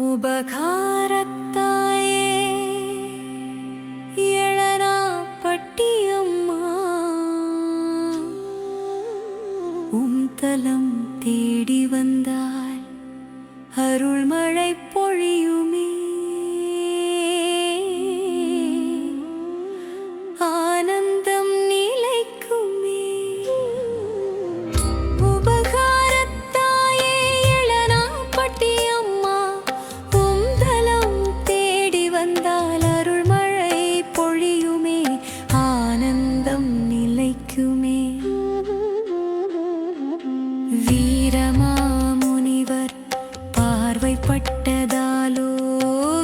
உபகாரத்தாயே எழனாப்பட்டியம்மா தலம் தேடி வந்தால் அருள்மழை பொழியுமே. ஆனந்தம் நிலைக்குமே. உபகாரத்தாயே எழனாப்பட்டியம்மா தலம் தேடி வந்தால் அருள்மழை பொழியுமே. ஆனந்தம் நிலைக்குமே. வீரமாமுனிவர் பார்வைப்பட்டதாலோ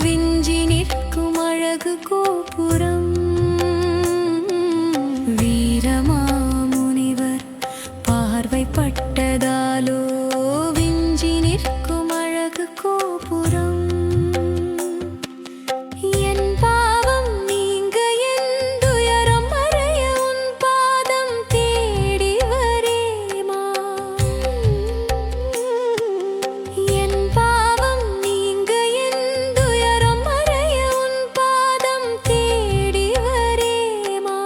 விஞ்சி நிற்கும் அழகு கோபுரம். வீரமாமுனிவர் பார்வைப்பட்டதாலோ விஞ்சி நிற்கும் அழகு கோபுரம். என் பாவம் நீங்க என் துயரம் மறைய உன் பாதம் தேடி வரேமா. என் பாவம் நீங்க என் துயரம் மறைய உன் பாதம் தேடி வரேமா.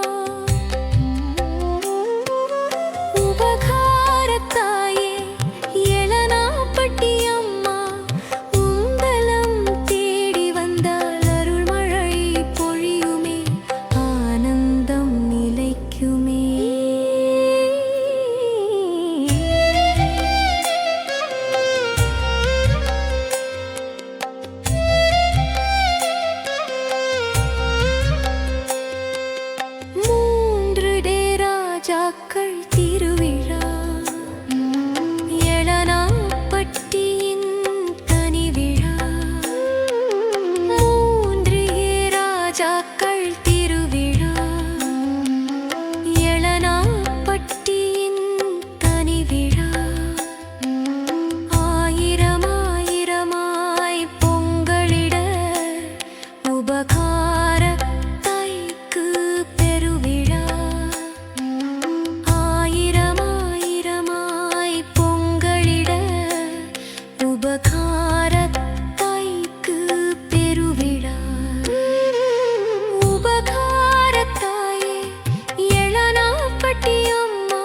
உபகாரத்தாயே எழனாப்பட்டியம்மா உந்தலம் தேடி வந்தால் அருள்மழை பொழியுமே. ஆனந்தம் நிலைக்குமே. மூன்று ராஜாக்கள் திருவிழா எழனாப்பட்டியின் தனி விழா. மூன்று ராஜாக்கள் திருவிழா எழனாப்பட்டியின் தனி விழா. ஆயிரமாயிரமாய் பொங்கலிட உபகாரத்தாய்க்கு பெருவிழா. ஆயிரமாயிரமாய் பொங்கலிட உபகாரத்தாய்க்கு பெருவிழா. உபகாரத்தாயே எழனாப்பட்டியம்மா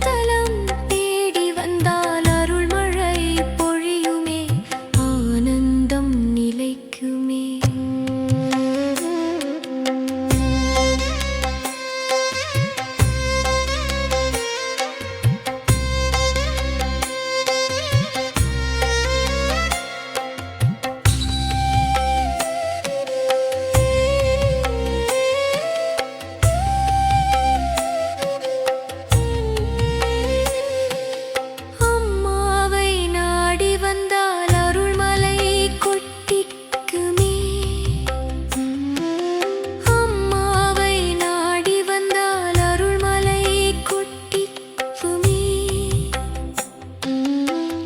தலம் தேடி வந்தால் அருள்மழை பொழியுமே. ஆனந்தம் நிலைக்குமே. அம்மாவை நாடி வந்தால் அருள்மலை கொட்டிக்குமே. அம்மாவை நாடி வந்தால் அருள்மலை கொட்டிக்குமே.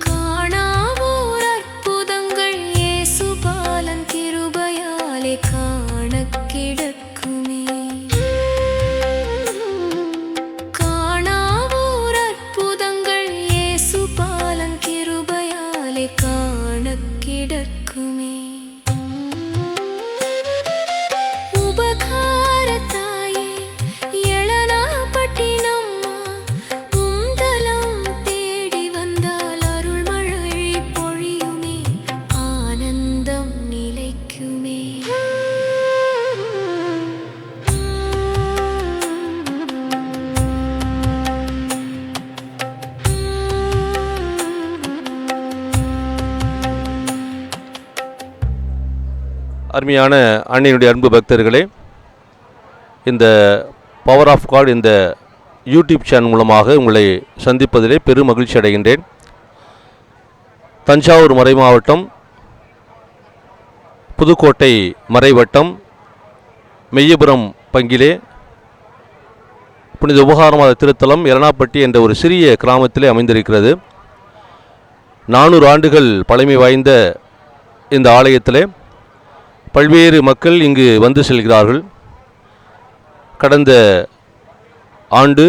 காணாவோர் அற்புதங்கள் இயேசுபாலன் கிருபையாலே காணக் கிடக்குமே. காணாவோர் அற்புதங்கள் இயேசுபாலன் கிருபையாலே காணக் கிடக்குமே. உபகாரத்தாயே எழனாப்பட்டினம்மா தலம் தேடி வந்தால் அருள்மழை பொழியுமே. ஆனந்தம் நிலைக்குமே. அருமையான அன்னையினுடைய அன்பு பக்தர்களே, இந்த பவர் ஆஃப் காட் இந்த யூடியூப் சேனல் மூலமாக உங்களை சந்திப்பதிலே பெரும் மகிழ்ச்சி அடைகின்றேன். தஞ்சாவூர் மறை மாவட்டம், புதுக்கோட்டை மறைவட்டம், மெய்யபுரம் பங்கிலே புனித உபகாரமாத திருத்தலம் எழனாப்பட்டி என்ற ஒரு சிறிய கிராமத்திலே அமைந்திருக்கிறது. 400 ஆண்டுகள் பழமை வாய்ந்த இந்த ஆலயத்திலே பல்வேறு மக்கள் இங்கு வந்து செல்கிறார்கள். கடந்த ஆண்டு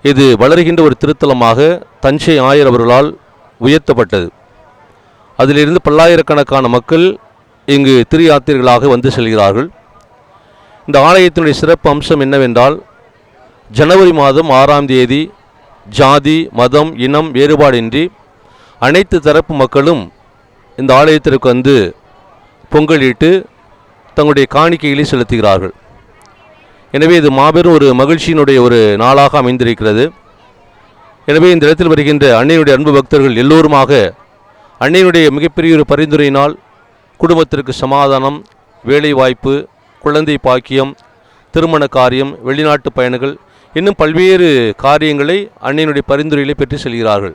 இது வளர்கின்ற ஒரு திருத்தலமாக தஞ்சை ஆயர் அவர்களால் உயர்த்தப்பட்டது. அதிலிருந்து பல்லாயிரக்கணக்கான மக்கள் இங்கு திரு யாத்திரைகளாக வந்து செல்கிறார்கள். இந்த ஆலயத்தினுடைய சிறப்பு அம்சம் என்னவென்றால், ஜனவரி மாதம் 6ஆம் தேதி ஜாதி மதம் இனம் வேறுபாடின்றி அனைத்து தரப்பு மக்களும் இந்த ஆலயத்திற்கு வந்து பொங்கலிட்டு தங்களுடைய காணிக்கைகளை செலுத்துகிறார்கள். எனவே இது மாபெரும் ஒரு மகிழ்ச்சியினுடைய ஒரு நாளாக அமைந்திருக்கிறது. எனவே இந்த இடத்தில் வருகின்ற அன்னையினுடைய அன்பு பக்தர்கள் எல்லோருமாக அன்னையினுடைய மிகப்பெரிய ஒரு பரிந்துரையினால் குடும்பத்திற்கு சமாதானம், வேலைவாய்ப்பு, குழந்தை பாக்கியம், திருமண காரியம், வெளிநாட்டு பயணங்கள் இன்னும் பல்வேறு காரியங்களை அன்னையினுடைய பரிந்துரைகளை பெற்று செல்கிறார்கள்.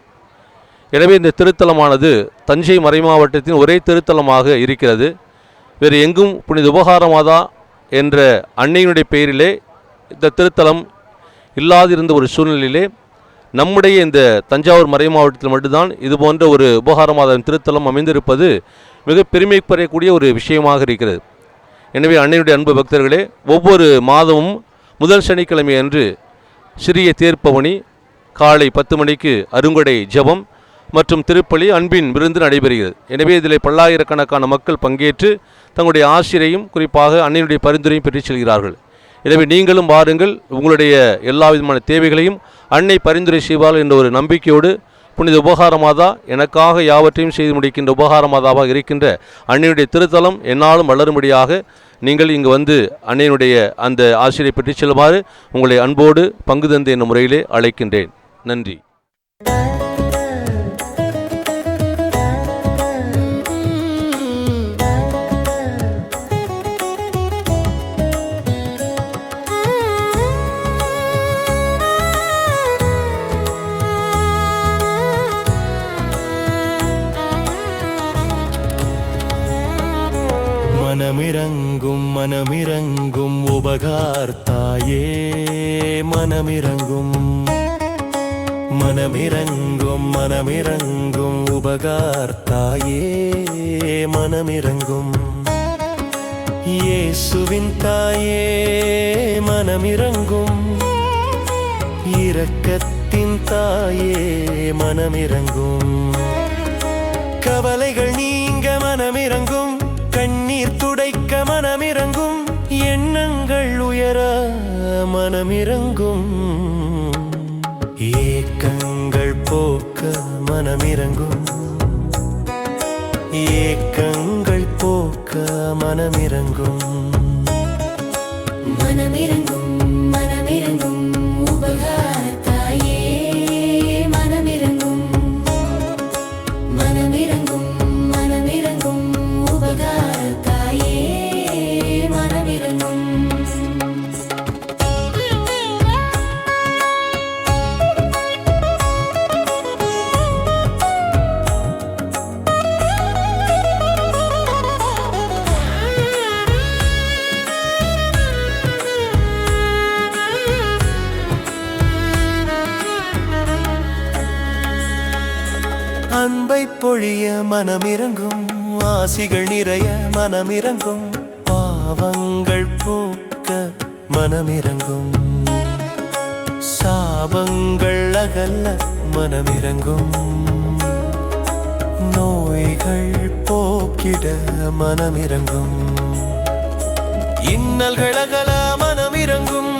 எனவே இந்த திருத்தலமானது தஞ்சை மறைமாவட்டத்தின் ஒரே திருத்தலமாக இருக்கிறது. வேறு எங்கும் புனித உபகாரமாதா என்ற அன்னையினுடைய பெயரிலே இந்த திருத்தலம் இல்லாதிருந்த ஒரு சூழ்நிலையிலே நம்முடைய இந்த தஞ்சாவூர் மறை மாவட்டத்தில் மட்டும்தான் இது போன்ற ஒரு உபகாரமாதா திருத்தலம் அமைந்திருப்பது மிக பெருமைக்குரிய ஒரு விஷயமாக இருக்கிறது. எனவே அன்னையுடைய அன்பு பக்தர்களே, ஒவ்வொரு மாதமும் முதல் சனிக்கிழமை அன்று சிறிய தேர்ப்பவனி, காலை 10 மணிக்கு அருங்கொடை ஜெபம் மற்றும் திருப்பலி, அன்பின் விருந்து நடைபெறுகிறது. எனவே இதில் பல்லாயிரக்கணக்கான மக்கள் பங்கேற்று தங்களுடைய ஆசிரியையும் குறிப்பாக அன்னையுடைய பரிந்துரையும் பெற்று செல்கிறார்கள். எனவே நீங்களும் வாருங்கள், உங்களுடைய எல்லா விதமான தேவைகளையும் அன்னை பரிந்துரை செய்வாள் என்ற ஒரு நம்பிக்கையோடு புனித உபகாரமாதா எனக்காக யாவற்றையும் செய்து முடிக்கின்ற உபகாரமாதாவாக இருக்கின்ற அன்னையுடைய திருத்தலம் என்னாலும் வளரும்படியாக நீங்கள் இங்கு வந்து அன்னையினுடைய அந்த ஆசிரியை பெற்று செல்லுமாறு உங்களை அன்போடு பங்கு தந்து என்ற முறையிலே அழைக்கின்றேன். நன்றி. மனமிரங்கும் மனமிரங்கும் உபகார்த்தாயே, மனமிரங்கும் மனமிரங்கும் மனமிரங்கும் உபகார்த்தாயே, மனமிரங்கும் இயேசுவின் தாயே, மனமிரங்கும் இரக்கத்தின் தாயே, மனமிரங்கும் கவலைகள் நீங்க மனமிரங்கும், கண்ணீர் துடைக்க மனமிரங்கும், எண்ணங்கள் உயர மனமிரங்கும், ஏக்கங்கள் போக்க மனமிரங்கும், ஏக்கங்கள் போக்க மனமிரங்கும். மனமிரங்கும் மனமிரங்கும் உபகாரத்தாயே, மனமிரங்கும் மனமிரங்கும் மனமிரங்கும் உபகாரத்தாயே, மனமிரங்கும். அன்பை பொழிய மனமிரங்கும், ஆசிகள் நிறைய மனமிரங்கும், பாவங்கள் போக்க மனமிரங்கும், சாபங்கள் அகல்ல மனமிரங்கும், நோய்கள் போக்கிட மனமிரங்கும், இன்னல்கள் அகல மனமிரங்கும்,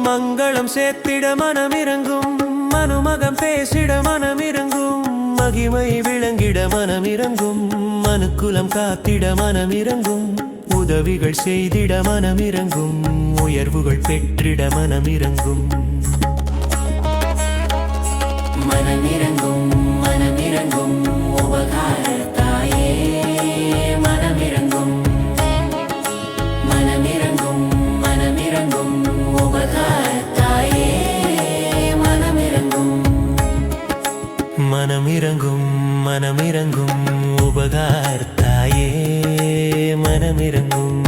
மங்களம் சேர்த்திட மனமிரங்கும், மனுமகம் பேசிட மனமிரங்கும், மகிமை விளங்கிட மனமிரங்கும், மனுக்குலம் காத்திட மனமிரங்கும், உதவிகள் செய்திட மனமிரங்கும், உயர்வுகள் பெற்றிட மனமிரங்கும். மனமிரங்கும் மனமிரங்கும் உபகார தாயே மனமிரங்கும் மனமிரங்கும் மனமிரங்கும் உபகார தாயே மனமிரங்கும் மனமிரங்கும் மனமிரங்கும் உபகார தாயே மனமிரங்கும்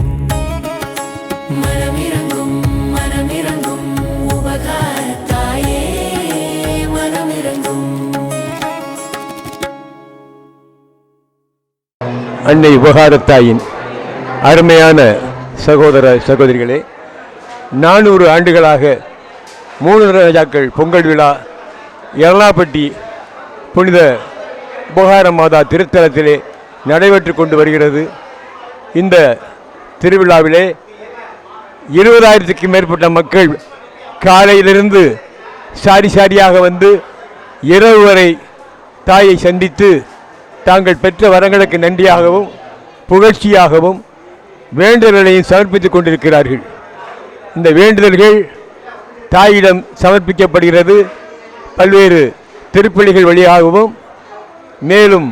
மனமிரங்கும் மனமிரங்கும் உபகார தாயே மனமிரங்கும் அன்னை உபகாரத்தாயின் அருமையான சகோதர சகோதரிகளே, 400 ஆண்டுகளாக 3 ராஜாக்கள் பொங்கல் விழா எர்லாப்பட்டி புனித உபகார மாதா திருத்தலத்திலே நடைபெற்று கொண்டு வருகிறது. இந்த திருவிழாவிலே 20,000க்கும் மேற்பட்ட மக்கள் காலையிலிருந்து சாரியாக வந்து இரவு வரை தாயை சந்தித்து தாங்கள் பெற்ற வரங்களுக்கு நன்றியாகவும் புகழ்ச்சியாகவும் வேண்டுதல்களையும் சமர்ப்பித்துக் கொண்டிருக்கிறார்கள். இந்த வேண்டுதல்கள் தாயிடம் சமர்ப்பிக்கப்படுகிறது. பல்வேறு திருப்பலிகள் வழியாகவும் மேலும்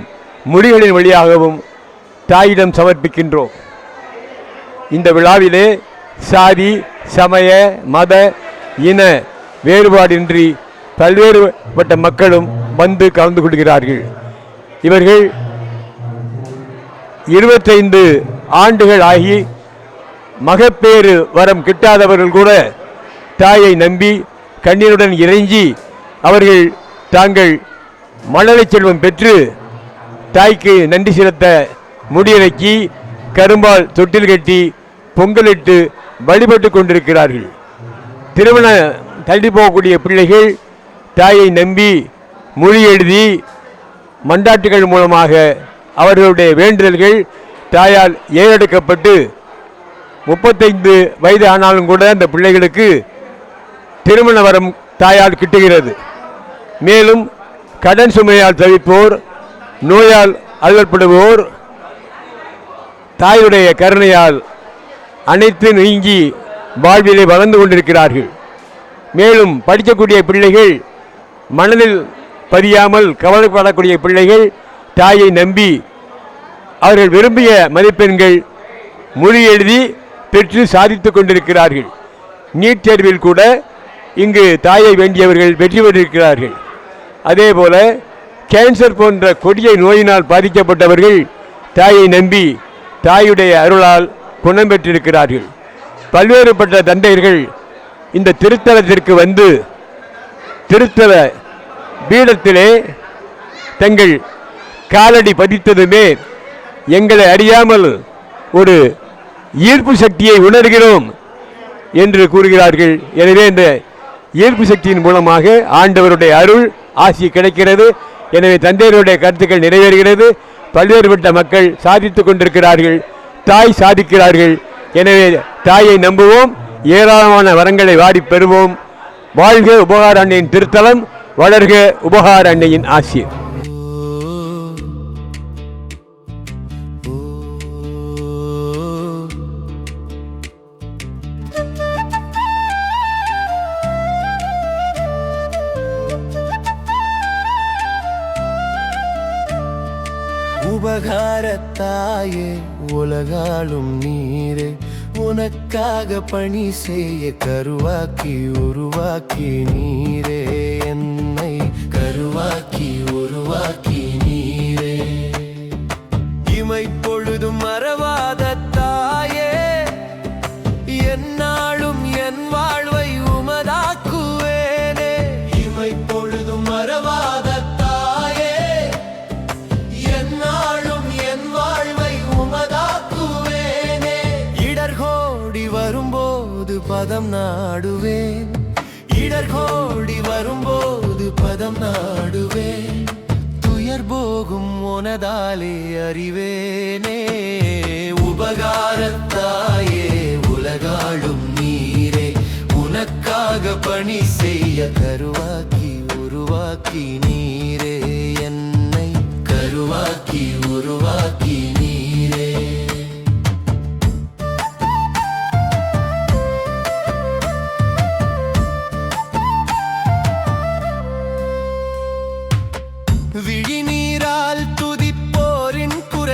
முடிகளின் வழியாகவும் தாயிடம் சமர்ப்பிக்கின்றோம். இந்த விழாவிலே சாதி சமய மத இன வேறுபாடின்றி பல்வேறுபட்ட மக்களும் வந்து கலந்து கொள்கிறார்கள். இவர்கள் 25 ஆண்டுகள் ஆகி மகப்பேறு வரம் கிட்டாதவர்கள் கூட தாயை நம்பி கண்ணீருடன் இறைஞ்சி அவர்கள் தாங்கள் மழலை செல்வம் பெற்று தாய்க்கு நன்றி செலுத்த முடியிறக்கி கரும்பால் தொட்டில் கட்டி பொங்கலிட்டு வழிபட்டு கொண்டிருக்கிறார்கள். திருமண தள்ளி போகக்கூடிய பிள்ளைகள் தாயை நம்பி மொழி எழுதி மண்டாட்டுகள் மூலமாக அவர்களுடைய வேண்டுதல்கள் தாயால் ஏறெடுக்கப்பட்டு 35 வயது ஆனாலும் கூட அந்த பிள்ளைகளுக்கு திருமண வரம் தாயால் கிட்டுகிறது. மேலும் கடன் சுமையால் தவிப்போர், நோயால் அல்லற்படுவோர் தாயுடைய கருணையால் அனைத்து நீங்கி வாழ்விலே வளர்ந்து கொண்டிருக்கிறார்கள். மேலும் படிக்கக்கூடிய பிள்ளைகள் மனதில் பதியாமல் கவலைப்படக்கூடிய பிள்ளைகள் தாயை நம்பி அவர்கள் விரும்பிய மதிப்பெண்கள் மொழி எழுதி பெற்று சாதித்து கொண்டிருக்கிறார்கள். நீட் தேர்வில் கூட இங்கு தாயை வேண்டியவர்கள் வெற்றி பெற்றிருக்கிறார்கள். அதேபோல கேன்சர் போன்ற கொடிய நோயினால் பாதிக்கப்பட்டவர்கள் தாயை நம்பி தாயுடைய அருளால் குணம் பெற்றிருக்கிறார்கள். பல்வேறுபட்ட தந்தையர்கள் இந்த திருத்தலத்திற்கு வந்து திருத்தல பீடத்திலே தங்கள் காலடி பதித்ததுமே எங்களை அறியாமல் ஒரு ஈர்ப்பு சக்தியை உணர்கிறோம் என்று கூறுகிறார்கள். எனவே இந்த ஈர்ப்பு சக்தியின் மூலமாக ஆண்டவருடைய அருள் ஆசி கிடைக்கிறது. எனவே தந்தையருடைய கருத்துக்கள் நிறைவேறுகிறது. பல்வேறுபட்ட மக்கள் சாதித்து கொண்டிருக்கிறார்கள், தாய் சாதிக்கிறார்கள். எனவே தாயை நம்புவோம், ஏராளமான வரங்களை வாடி பெறுவோம். வாழ்க உபகார அன்னையின் திருத்தலம், வளர்க உபகார அன்னையின் ஆசி. உபகாரத்தாயே உலகாளும் நீரே, உனக்காக பணி செய்ய கருவாக்கி உருவாக்கி நீரே, என்னை கருவாக்கி உருவாக்கி நீரே. இமை பொழுதும் மறவாத தாயே, என்னாலும் என் வாழ்வை உமதாக்குவேனே. இமை பொழுதும் மறவாத தாயே, என்னாலும் என் வாழ்வை உமதாக்குவேனே. இடர்கோடி வரும்போது பதம் நாடுவேன், இடர்கோடி வரும்போது பதம் நாடுவேன். துயர் போகும் உனதாலே அறிவேனே. உபகாரத்தாயே உலகாளும் நீரே, உனக்காக பணி செய்ய கருவாக்கி உருவாக்கி நீரே, என்னை கருவாக்கி உருவாக்கி நீரே. விழி நீர்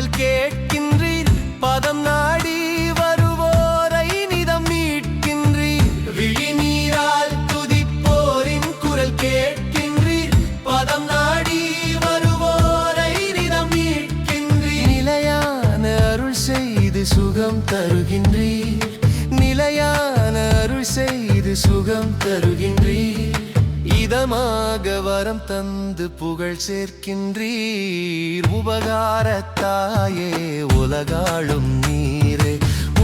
குரல் கேட்கின்றீர் பதம் நாடி வருவோரை நிதம் மீட்கின்றீர் விழிநீரால் துதிப்போரின் குரல் கேட்கின்றீர் பதம் நாடி வருவோரை நிதம் மீட்கின்றீர் நிலையான அருள் செய்து சுகம் தருகின்றீர் நிலையான அருள் செய்து சுகம் தருகின்றீர் இதமாக வரம் தந்து புகழ் சேர்க்கின்றீர் உபகாரத்தாயே உலகாளும் நீரே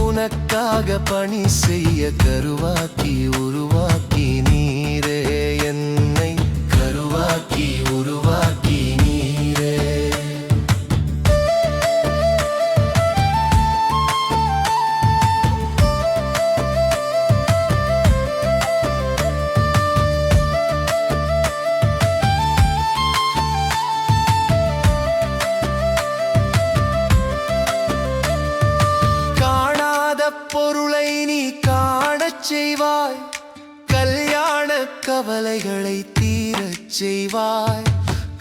உனக்காக பணி செய்ய கருவாக்கி உருவாக்கி நீரே என்னை கருவாக்கி உருவாக்கி நீரே பொருளை நீ காணச் செய்வாய் கல்யாண கவலைகளை தீரச் செய்வாய்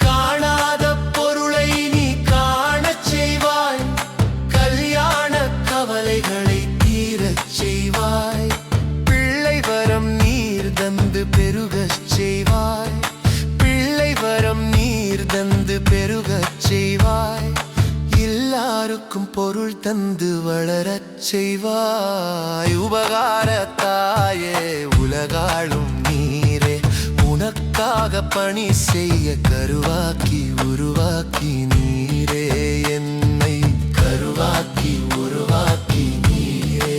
காணாத பொருளை நீ காணச் செய்வாய் கல்யாண கவலைகளை தீரச் செய்வாய் பிள்ளை வரம் நீர் தந்து பெருகச் செய்வாய் பிள்ளை வரம் நீர் தந்து பெருகச் செய்வாய் எல்லாருக்கும் பொருள் தந்து வளரச் செய்வாய் உபகாரத்தாயே உலகாளும் நீரே உனக்காக பணி செய்ய கருவாக்கி உருவாக்கி நீரே என்னை கருவாக்கி உருவாக்கி நீரே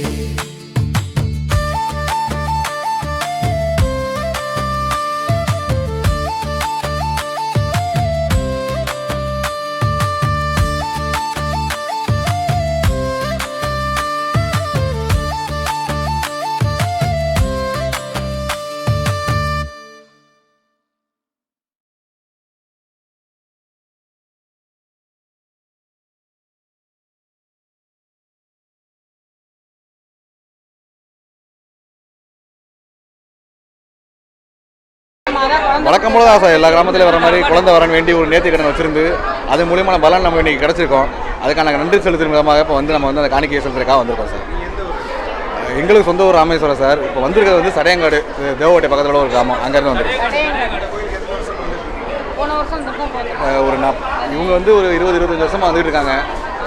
வழக்கம் போல தான் சார் எல்லா கிராமத்துலேயும் வர மாதிரி குழந்தை வரன் வேண்டி ஒரு நேர்த்தி கடன் வச்சிருந்து அது மூலியமான பலன் நம்ம இன்னைக்கு கிடச்சிருக்கோம். அதுக்கான நன்றி செலுத்தும் விதமாக இப்போ நம்ம அந்த காணிக்கையை செலுத்துறதுக்காக வந்திருக்கோம் சார். எங்களுக்கு சொந்த ஊர் ராமேஸ்வரம் சார். இப்போ வந்திருக்கிறது சடையங்காடு தேவகோட்டை பக்கத்தில் ஒரு கிராமம், அங்கேருந்து வந்திருக்கோம். ஒரு இவங்க ஒரு 20-25 வருஷமாக வந்துகிட்டு இருக்காங்க.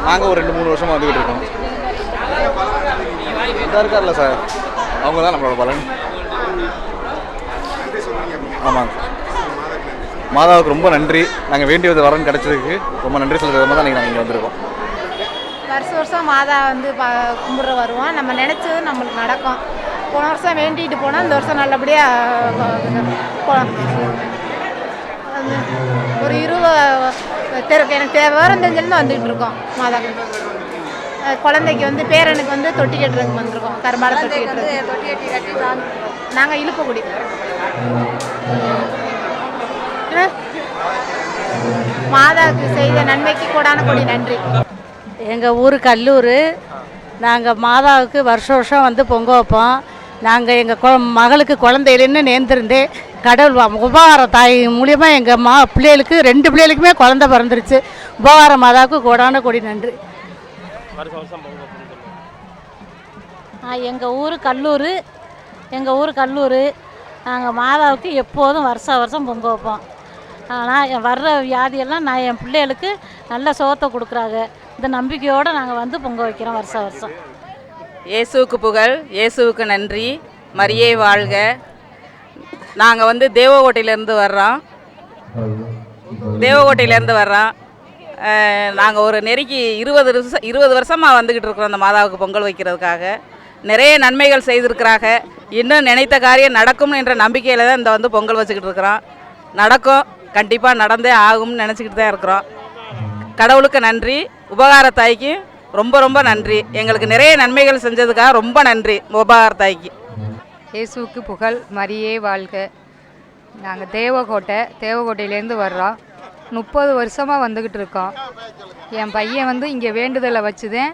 நாங்கள் ஒரு 2-3 வருஷமாக வந்துகிட்டு இருக்கோம். இதாக இருக்கார்ல சார், அவங்க தான் நம்மளோட பலன். ஆமாங்க, மாதாவுக்கு ரொம்ப நன்றி. நாங்கள் வேண்டியது வரன்னு கிடச்சதுக்கு ரொம்ப நன்றி சொல்கிற விதமாக தான் நாங்கள் இங்கே வந்திருக்கோம். வருஷம் மாதா கும்பிட்ற வருவோம். நம்ம நினச்சது நம்மளுக்கு நடக்கும். போன வருஷம் வேண்டிகிட்டு போனால் இந்த வருஷம் நல்லபடியாக ஒரு 20 எனக்கு விவரம் தெரிஞ்சிருந்து வந்துகிட்டு இருக்கோம். மாதா குழந்தைக்கு பேரனுக்கு தொட்டி கட்டுறதுக்கு வந்திருக்கோம். கரும்பாலை தொட்டி கட்டுறது. நாங்கள் இழுப்பக்குடி. மாதாவுக்கு செய்த நன்மைக்கு கோடான கோடி நன்றி. எங்கள் ஊர் கல்லூர். நாங்கள் மாதாவுக்கு வருஷம் பொங்க வைப்போம். நாங்கள் எங்கள் மகளுக்கு குழந்தையிலன்னு நேர்ந்திருந்து கடவுள் உபகார தாய் மூலியமாக எங்கள் பிள்ளைகளுக்கு 2 பிள்ளைகளுக்குமே குழந்தை பிறந்துருச்சு. உபகார மாதாவுக்கு கோடான கோடி நன்றி. எங்கள் ஊர் கல்லூர். நாங்கள் மாதாவுக்கு எப்போதும் வருஷம் பொங்க வைப்போம். ஆனால் வர்ற வியாதியெல்லாம் என் பிள்ளைகளுக்கு நல்ல சுகத்தை கொடுக்குறாங்க. இந்த நம்பிக்கையோடு நாங்கள் பொங்க வைக்கிறோம் வருஷம். இயேசுவுக்கு புகழ், இயேசுவுக்கு நன்றி. மரியே வாழ்க. நாங்கள் தேவகோட்டையிலேருந்து வர்றோம். நாங்கள் ஒரு நெருக்கி 20 வருஷமாக வந்துக்கிட்டு இருக்கிறோம் அந்த மாதாவுக்கு பொங்கல் வைக்கிறதுக்காக. நிறைய நன்மைகள் செய்திருக்கிறாங்க. இன்னும் நினைத்த காரியம் நடக்கும் என்ற நம்பிக்கையில் தான் இந்த பொங்கல் வச்சுக்கிட்டு இருக்கிறோம். நடக்கும், கண்டிப்பாக நடந்தே ஆகும்னு நினச்சிக்கிட்டு தான் இருக்கிறோம். கடவுளுக்கு நன்றி, உபகார தாய்க்கு ரொம்ப ரொம்ப நன்றி. எங்களுக்கு நிறைய நன்மைகள் செஞ்சதுக்காக ரொம்ப நன்றி உபகார தாய்க்கு. இயேசுவுக்கு புகழ், மரியே வாழ்க. நாங்கள் தேவகோட்டையிலேருந்து வர்றோம். 30 வருஷமாக வந்துக்கிட்டு இருக்கோம். என் பையன் இங்கே வேண்டுதலை வச்சுதேன்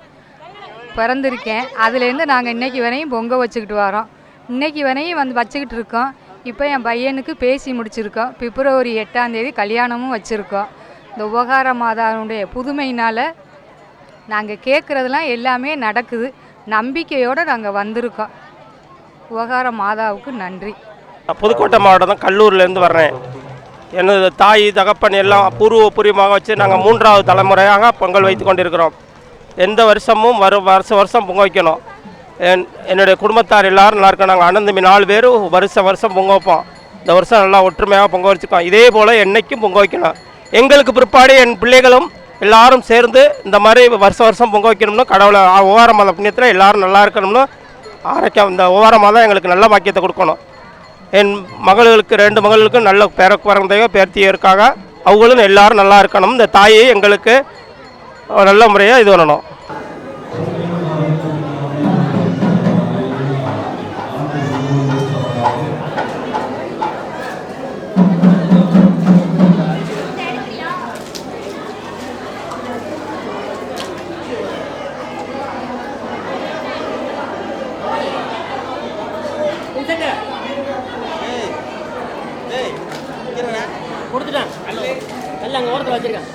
பிறந்திருக்கேன். அதுலேருந்து நாங்கள் இன்றைக்கி வரையும் பொங்க வச்சுக்கிட்டு வரோம். இன்றைக்கி வரையும் வச்சுக்கிட்டு இருக்கோம். இப்போ என் பையனுக்கு பேசி முடிச்சிருக்கோம். பிப்ரவரி 8ஆம் தேதி கல்யாணமும் வச்சுருக்கோம். இந்த உபகார மாதாவுடைய புதுமையினால் நாங்கள் கேட்குறதெல்லாம் எல்லாமே நடக்குது. நம்பிக்கையோடு நாங்கள் வந்திருக்கோம். உபகார மாதாவுக்கு நன்றி. புதுக்கோட்டை மாவட்டம் கல்லூரிலேருந்து வர்றேன். எனது தாய் தகப்பன் எல்லாம் பூர்வமாக வச்சு நாங்கள் 3வது தலைமுறையாக பொங்கல் வைத்து கொண்டிருக்கிறோம். எந்த வருஷமும் வருஷம் பொங்கல் வைக்கணும். என்னுடைய குடும்பத்தார் எல்லோரும் நல்லா இருக்கோம். நாங்கள் அனந்தமி 4 பேர் வருஷம் பொங்கல் வைப்போம். இந்த வருஷம் நல்லா ஒற்றுமையாக பொங்கல் வச்சுருக்கோம். இதே போல் என்றைக்கும் பொங்கல் வைக்கணும். எங்களுக்கு பிற்பாடு என் பிள்ளைகளும் எல்லாரும் சேர்ந்து இந்த மாதிரி வருஷம் பொங்கல் வைக்கணும்னு கடவுளை ஒவ்வார மாத புண்ணியத்தில் எல்லோரும் நல்லா இருக்கணும்னு ஆரோக்கியம் இந்த ஒவ்வார மாதம் எங்களுக்கு நல்ல பாக்கியத்தை கொடுக்கணும். என் மகளுக்கு 2 மகளுக்கும் நல்ல பிறந்தையோ பேர்த்தியோ இருக்காங்க. அவங்களும் எல்லோரும் நல்லா இருக்கணும். இந்த தாயை எங்களுக்கு நல்ல முறையாக இது பண்ணணும். கொடுத்துட்டான் எல்லாம் அங்கே ஓரத்தில் வச்சுருக்கேன்.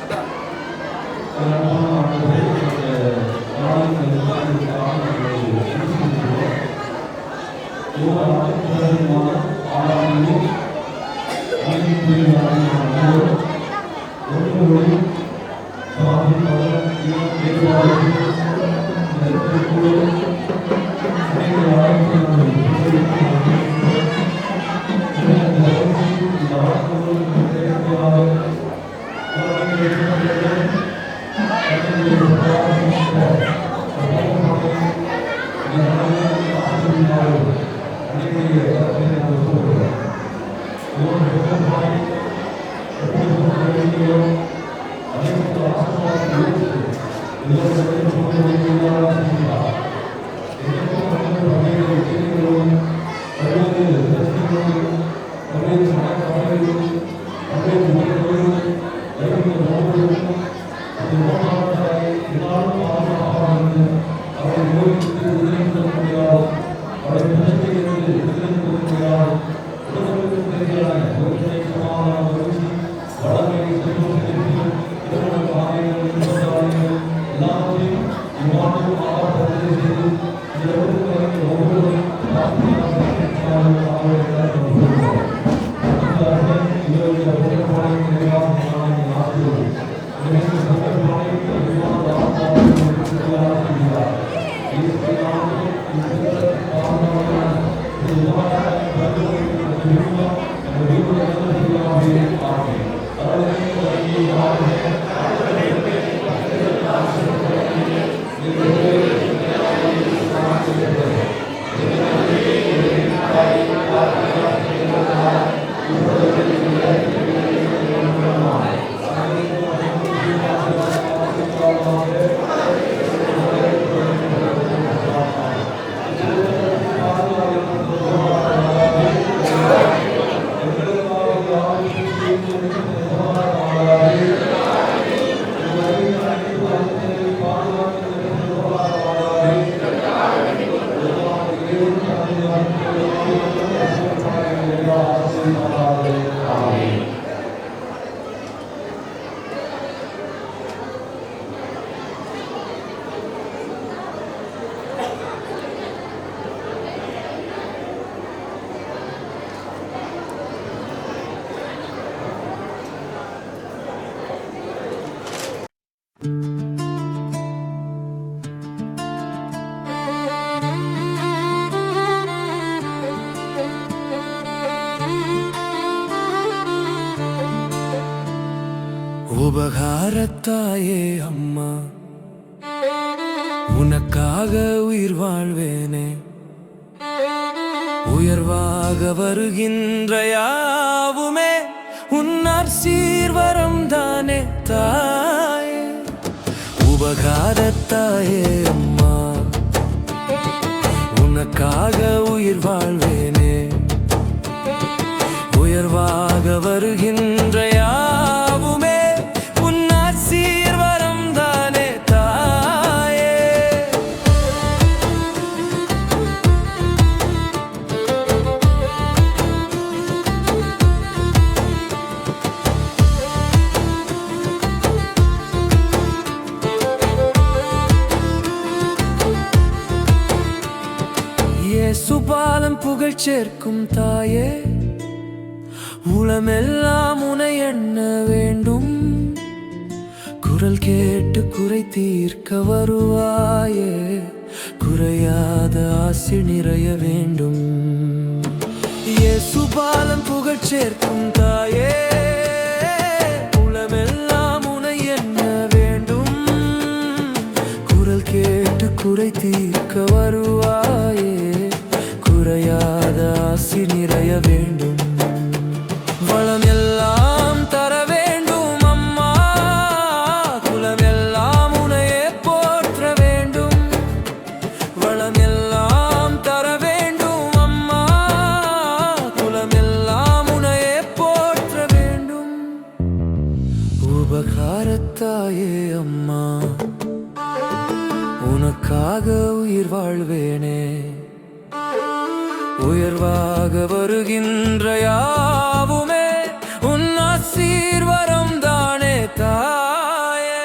உபகாரத்தாயே அம்மா, உனக்காக உயிர் வாழ்வேனே. உயர்வாக வருகின்ற யாவுமே உன்னார் சீர்வரம் தானே தாயே. உபகாரத்தாயே அம்மா, உனக்காக உயிர் வாழ்வேனே. உயர்வாக வருகின்ற யாவுமே உன்னார் சீர்வரம் தானே தாயே. இயேசுபாலம் புகழ் சேர்க்கும் தாயே, உளமெல்லாம் உனை எண்ண வேண்டும். குரல் கேட்டு குறை தீர்க்க வருவாயே, குறையாத ஆசி நிறைய வேண்டும். இயேசுபாலம் புகழ் சேர்க்கும் தாயே, உளமெல்லாம் உனை எண்ண வேண்டும். குரல் கேட்டு குறை தீர்க்க வருவாயே, குறையாத ஆசி நிறைய வேண்டும். வளம் எல்லாம் தர வேண்டும் அம்மா, குலம் எல்லாம் உனையே போற்ற வேண்டும். வளம் எல்லாம் தர வேண்டும் அம்மா, குலம் எல்லாம் உனையே போற்ற வேண்டும். உபகாரத்தாயே அம்மா, உனக்காக உயிர் வாழ்வேனே. உயர்வாக வருகின்ற யாவுமே உன் ஆசீர்வாதம் தானே தாயே.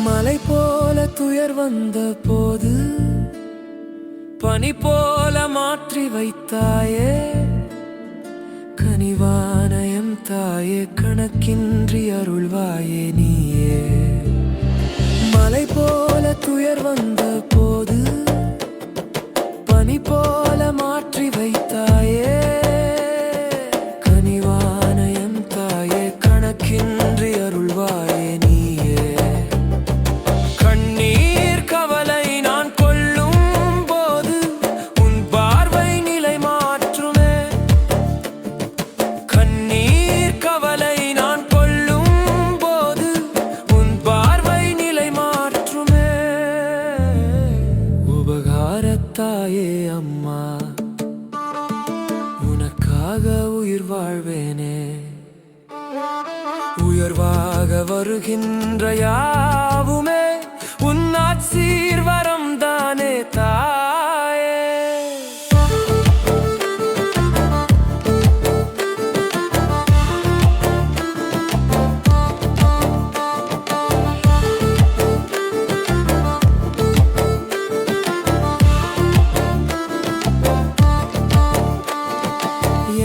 மலை போல துயர் வந்த போது பனி போல மாற்றி வைத்தாயே. கனிவான எம் தாயே, கணக்கின்றி அருள்வாயே நீயே. மலை போல துயர் வந்த போது பனி போல மாற்றி வைத்தாயே. கனிவான எம் தாயே, கணக்கின்றி அருள்வாயே நீயே. கண்ணீர் கவலை நான் கொள்ளும் போது உன் பார்வை நிலை மாற்றுமே. கண்ணீர் கவலை நான் கொள்ளும் போது உன் பார்வை நிலை மாற்றுமே. உபகாரத்தாயே அம்மா, உனக்காக உயிர் வாழ்வேனே. உயர்வாக வருகின்ற யாவுமே உன் ஆசீர்வாதம் தானே தாயே.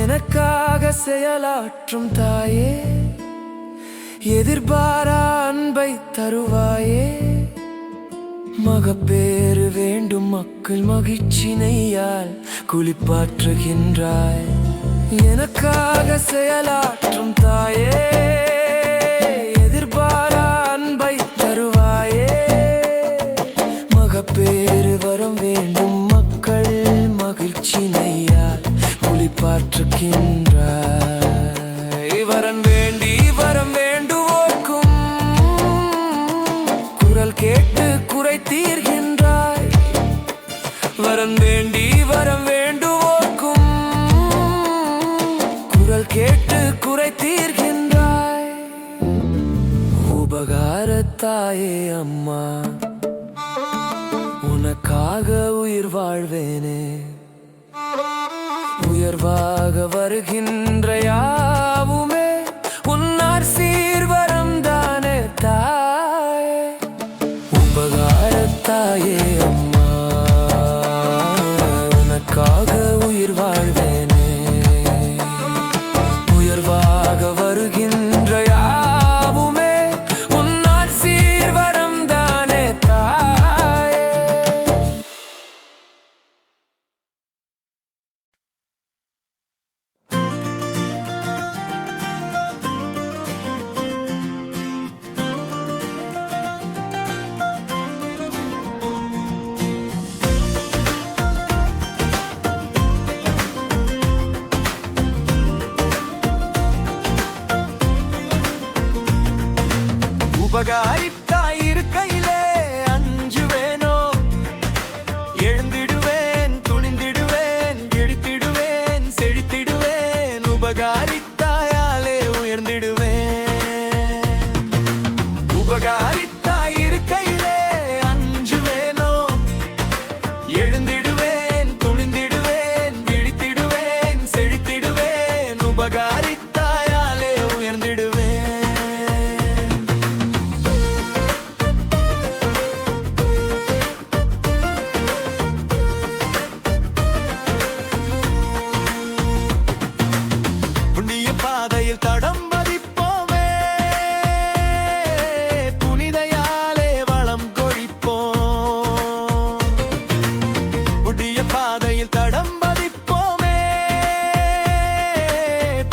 எனக்காக செயலாற்றும் தாயே, எதிர்பாரா அன்பை தருவாயே. மகப்பேறு வேண்டும் மக்கள் மகிழ்ச்சினையால் குளிப்பாற்றுகின்றாய். எனக்காக செயலாற்றும் தாயே, எதிர்பாரா அன்பை தருவாயே. மகப்பேறு வரம் வேண்டும் மக்கள் மகிழ்ச்சினையால் குளிப்பாற்றுகின்றாய். வரம் வேண்டி வரம் வேண்டுவோர்க்கும் குரல் கேட்டு குறை தீர்கின்றாய். வரம் வேண்டி வரம் வேண்டுவோர்க்கும் குரல் கேட்டு குறை தீர்கின்றாய். உபகாரத்தாயே அம்மா, உனக்காக உயிர் வாழ்வேனே. உயர்வாக வருகின்ற யாவுமே உன் ஆசீர்வாதம் தானே தாயே. உபகாரத்தாயே அம்மா, உனக்காக உயிர் வாழ்வேனே. உயர்வாக வருகின்ற யாவுமே உன் ஆசீர்வாதம் தானே தாயே. உபகாரித்தாய் இருக்கையிலே அஞ்சுவேனோ. எழுந்திடுவேன், துணிந்திடுவேன், எடுத்திடுவேன், செழித்திடுவேன். உபகாரித்தாயாலே உயர்ந்திடுவேன். உபகாரித்தாய் இருக்கையிலே அஞ்சுவேனோ. பாதையில் தடம் பதிப்போமே, புனிதையாலே வளம் கொழிப்போம். புதிய பாதையில் தடம் பதிப்போமே,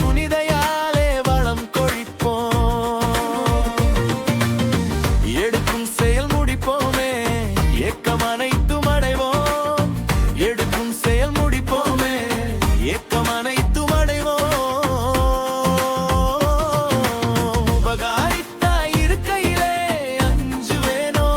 புனிதையாலே வளம் கொழிப்போம். எடுக்கும் செயல் முடிப்போமே, ஏக்கம் அனைத்தும் அடைவோம். எடுக்கும் செயல் முடிப்போமே, ஏக்கம் அனைத்தும் அடைவோம். உபகாரித்தாய் இருக்கையிலே அஞ்சுவேனோ,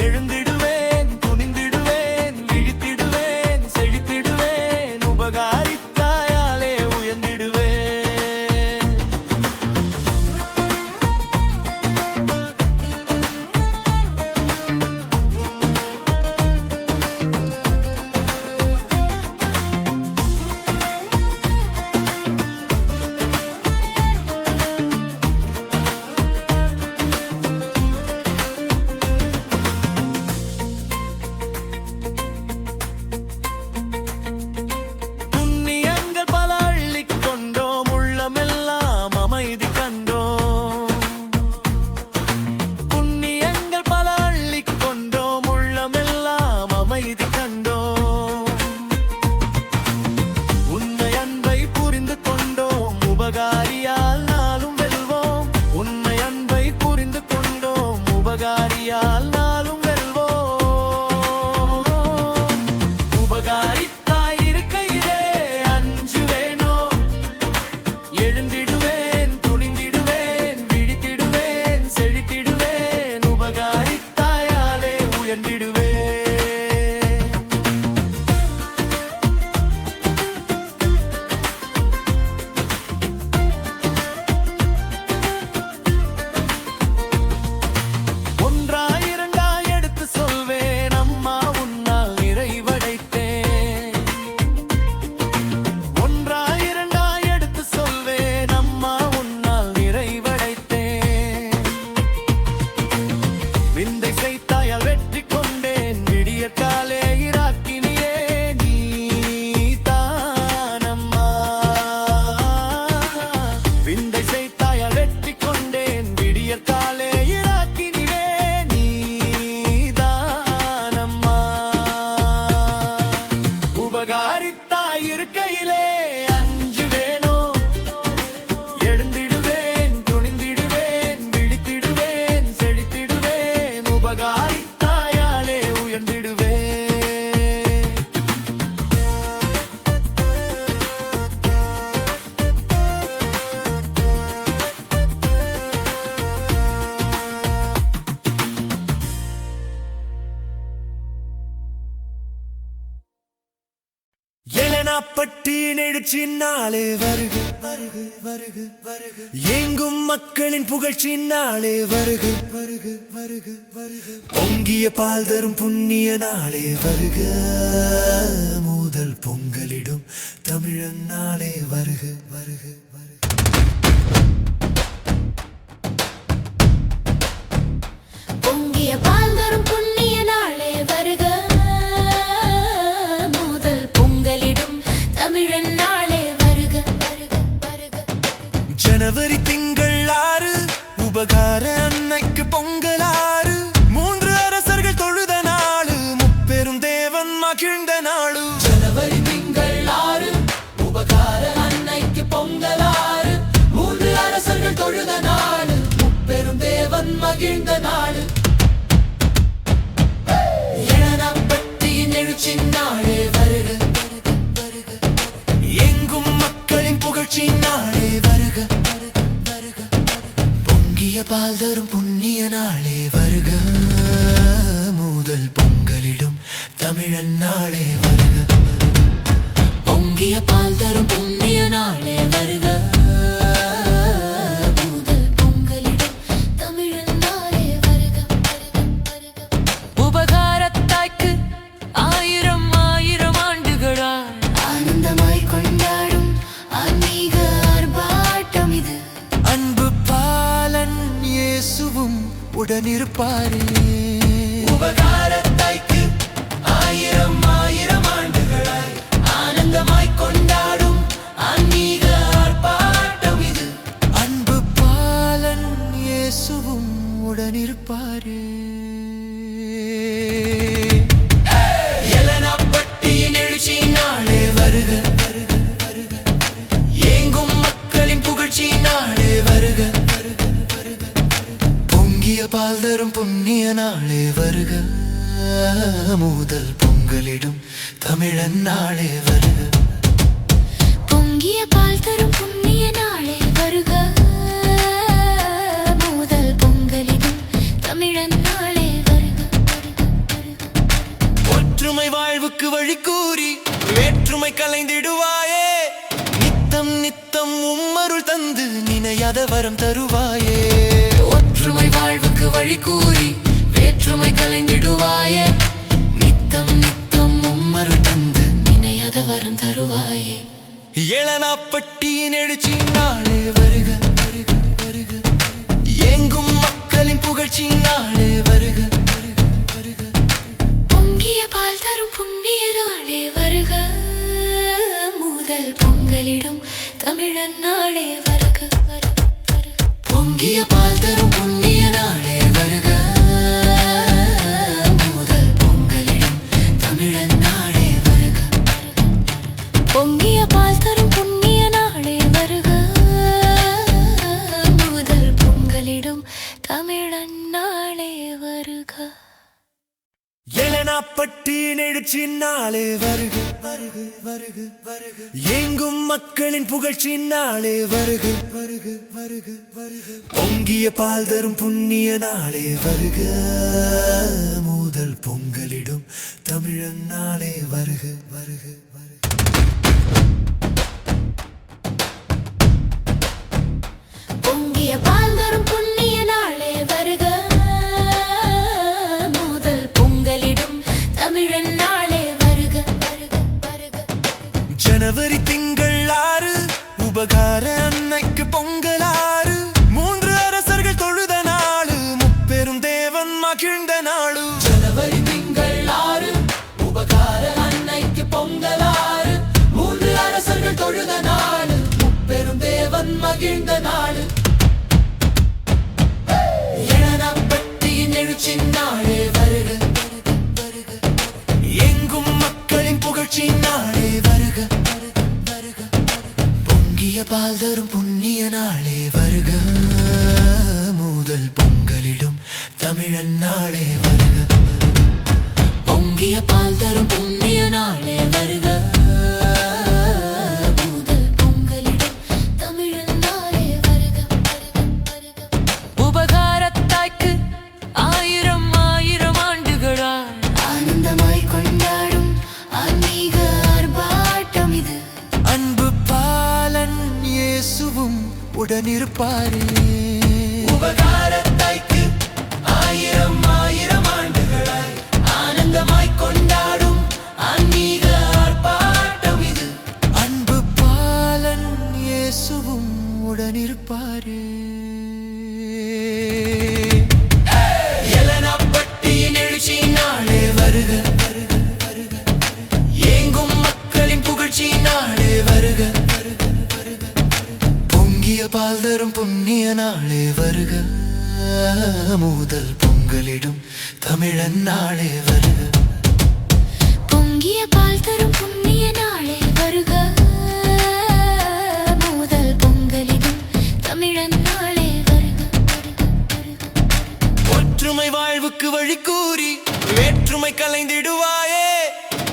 எழுந்திடுவேன், துணிந்திடுவேன், விழித்திடுவேன், செழித்திடுவேன். உபகாரித்தாயாலே உயர்ந்திடுவேன். புண்ணியங்கள் பல அள்ளிக் கொண்டோம், உள்ளமெல்லாம் அமைதி கண்டோம். புண்ணியங்கள் பல அள்ளிக் கொண்டோம், உள்ளமெல்லாம் அமைதி கண்டோம். உன்னை அன்பை புரிந்து கொண்டோம், உபகாரியால் நாளும் வெல்வோம். உன்னை அன்பை புரிந்து கொண்டோம், உபகாரியால் நாளும் வெல்வோம். உபகாரித்தாய் இருக்கையிலே அஞ்சுவேனோ, எழுந்திடுவேன், துணிந்திடுவேன், விழித்திடுவேன், செழித்திடுவேன். உபகாரித்தாயாலே உயர்ந்திடுவேன். ஒன்றாய் இரண்டாய் எடுத்து சொல்வேன், அம்மா உன்னால் நிறைவடைத்தேன். ஒன்றாய் இரண்டாய் எடுத்து சொல்வேன், அம்மா உன்னால் நிறைவடைத்தேன். விந்தை செய்தாயால் வெற்றி கொண்டேன், விடியற்காலே இராக்கினியே நீதானம்மா. விந்தை செய்தாயால் வெற்றி கொண்டேன், விடியற்காலே இராக்கினியே நீதானம்மா. உபகாரித்தாய் இருக்கையிலே அஞ்சுவேனோ, எழுந்திடுவேன், துணிந்திடுவேன், விழித்திடுவேன், செழித்திடுவேன். உபகாரித்தாயாலே உயர்ந்திடுவேன். எலனாப்பட்டி நெடுச்சின்னாலே வருக வருக வருக வருக, எங்கும் மக்களின் புகழ்ச்சின்னாலே வருக வருக வருக வருக, பொங்கிய பால் தரும் புண்ணிய நாளே வருக, முதல் பொங்கலிடும் தமிழன் நாளே வருக வருக வருக. பொங்கிய பால் தரும் புண்ணிய நாளே வருக, முதல் பொங்கலிடும் தமிழன் நாளே வருக வருக வருக. ஜனவரி திங்கள் 6, உபகார அன்னைக்கு பொங்கலாறு. 3 அரசர்கள் தொழுத நாளு, முப்பெரும் தேவன் மகிழ்ந்த நாளு. ஜனவரி திங்கள் 6, உபகார அன்னைக்கு பொங்கலாறு. 3 அரசர்கள் தொழுத நாளு, முப்பெரும் தேவன் மகிழ்ந்த நாளு. எழனாப்பட்டியின் எழுச்சின்னாளே வருக வருக, எங்கும் மக்களின் புகழ்ச்சின்னாளே வருக வருக வருக, பொங்கிய பால் தரும் புண்ணிய நாளே வருக, முதல் பொங்கலிடும் தமிழன் நாளே வருக. பொங்கிய பால் தரும் புண்ணிய நாளே வருக, முதல் பொங்கலிடும் தமிழன் நாளே வருக வருக வருக. உபகாரத்தாய்க்கு 1000 1000 ஆண்டுகளாய் ஆனந்தமாய் கொண்டாடும் ஆன்மீக ஆர்ப்பாட்டம் இது. அன்பு பாலன் இயேசுவும் உடனிருப்பாரே. உபகாரத்தாய்க்கு 1000 1000 ஆண்டுகளாய் ஆனந்தமாய் கொண்டாடும் ஆன்மீக ஆர்ப்பாட்டம் தரும் புண்ணிய நாளே வருக முதல் பொங்கலிடும் தமிழன் நாளே வருக பொங்கிய பால் தரும் புண்ணிய நாளே வருக முதல் பொங்கலிடும் தமிழன் நாளே வருக ஒற்றுமை வாழ்வுக்கு வழி கூறி வேற்றுமை கலைந்திடுவாயே நித்தம் நித்தம் உம்மருள் தந்து நினையாத வரம் தருவாயே ஒற்றுமை வாழ்வுக்கு வழி கூறி வேற்றுமை கலைந்திடுவாயே நித்தம் நித்தம் உம்மருள் தந்து நினையாத வரம் தருவாயே ஏளனாப்பட்டியின் எழுச்சி நாளே வருக வருக வருக எங்கும் மக்களின் புகழ்ச்சி நாளே வருக வருக வருக பொங்கிய பால் தரும் புண்ணிய நாளே வருக முதல் பொங்கலிடும் தமிழன் நாளே வருக வருக வருக பொங்கிய பால் தரும் புண்ணிய நாளே வருக முதல் பொங்கலிடும் தமிழன் நாளே வருக பொங்கிய பால் தரும் புண்ணிய நாளே வருக முதல் பொங்கலிடும் தமிழன் நாளே வருக ஏளனாப்பட்டியின் எழுச்சி நாளே வருக வருக வருக வருக எங்கும் மக்களின் புகழ்ச்சி நாளே வருக வருக வருக வருக பொங்கிய பால் தரும் புண்ணிய நாளே வருக முதல் பொங்கலிடும் தமிழன் நாளே வருக வருக வருக பொங்கிய பால் தரும் புண்ணிய நாளே வருக முதல் பொங்கலிடும் தமிழன் நாளே வருக வருக வருக ஜனவரி திங்கள் 6 உபகார அன்னைக்கு பொங்கலாறு 3 அரசர்கள் தொழுத நாளு முப்பெரும் தேவன் மகிழ்ந்த நாளு ஜனவரி திங்கள் 6 உபகார அன்னைக்கு பொங்கலாறு 3 அரசர்கள் தொழுத நாளு முப்பெரும் தேவன் மகிழ்ந்த நாளு ஏளனாப்பட்டியின் எழுச்சி நாளே வருக வருக வருக எங்கும் மக்களின் புகழ்ச்சி நாளே வருக வருக வருக பொங்கிய பால் தரும் புண்ணிய நாளே வருக முதல் பொங்கலிடும் தமிழன் நாளே வருக பொங்கிய பால் தரும் புண்ணிய நாளே வருக முதல் பொங்கலிடும் தமிழன் நாளே வருக வருக வருக உபகாரத்தாய்க்கு ஆயிரம் ஆயிரம் ஆண்டுகளாய் ஆனந்தமாய் கொண்டாடும் ஆன்மீக ஆர்ப்பாட்டம் இது அன்பு பாலன் இயேசுவும் உடனிருப்பாரே உபகாரத்தாய்க்கு ஆயிரம் ஆயிரம் ஆண்டுகளாய் ஆனந்தமாய் கொண்டாடும் ஆன்மீக ஆர்ப்பாட்டம் இது அன்பு பாலன் இயேசுவும் உடனிருப்பாரே ஏளனாப்பட்டியின் எழுச்சி நாளே வருக வருக வருக எங்கும் மக்களின் புகழ்ச்சி நாளே வருக வருக வருக பொங்கிய பால் தரும் புண்ணிய நாளே வருக முதல் பொங்கலிடும் தமிழன் நாளே வருக பொங்கிய பால் தரும் புண்ணிய நாளே வருக முதல் பொங்கலிடும் தமிழன் நாளே வருக வருக வருக ஒற்றுமை வாழ்வுக்கு வழி கூறி வேற்றுமை கலைந்திடுவாயே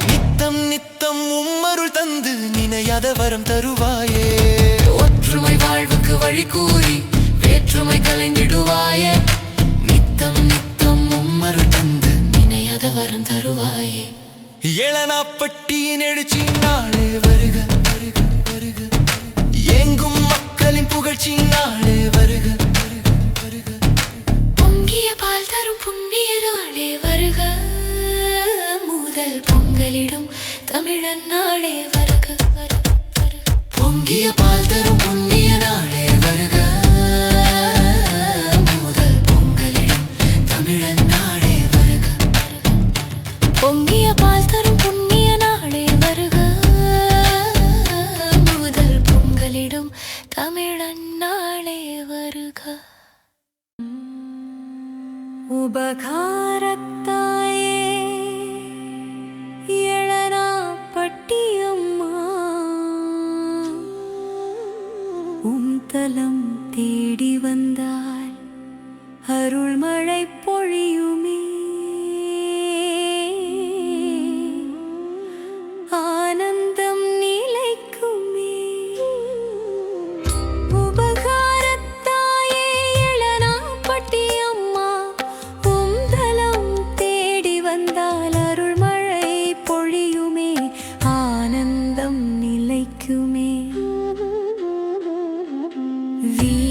நித்தம் நித்தம் உம்மருள் தந்து நினையாத வரம் தருவாயே ஒற்றுமை வாழ்வுக்கு வழி கூறி வேற்றுமை கலைந்திடுவாயே நித்தம் நித்தம் உம்மருள் தந்து நினையாத வரம் தருவாயே ஏளனாப்பட்டியின் எழுச்சி நாளே வருக வருக வருக எங்கும் மக்களின் புகழ்ச்சி நாளே வருக வருக வருக பொங்கிய பால் தரும் புண்ணிய நாளே வருக முதல் பொங்கலிடும் தமிழன் நாளே வருக வருக வருக பொங்கிய பால் தரும் புண்ணிய நாளே வருக முதல் பொங்கலிடும் தமிழன் நாளே வருக பொங்கிய பால் தரும் புண்ணிய நாளே வருக முதல் பொங்கலிடும் தமிழன் நாளே வருக உபகாரத்தாயே எழனாப்பட்டியம்மா தலம் தேடி வந்தால் அருள்மழை போ வீ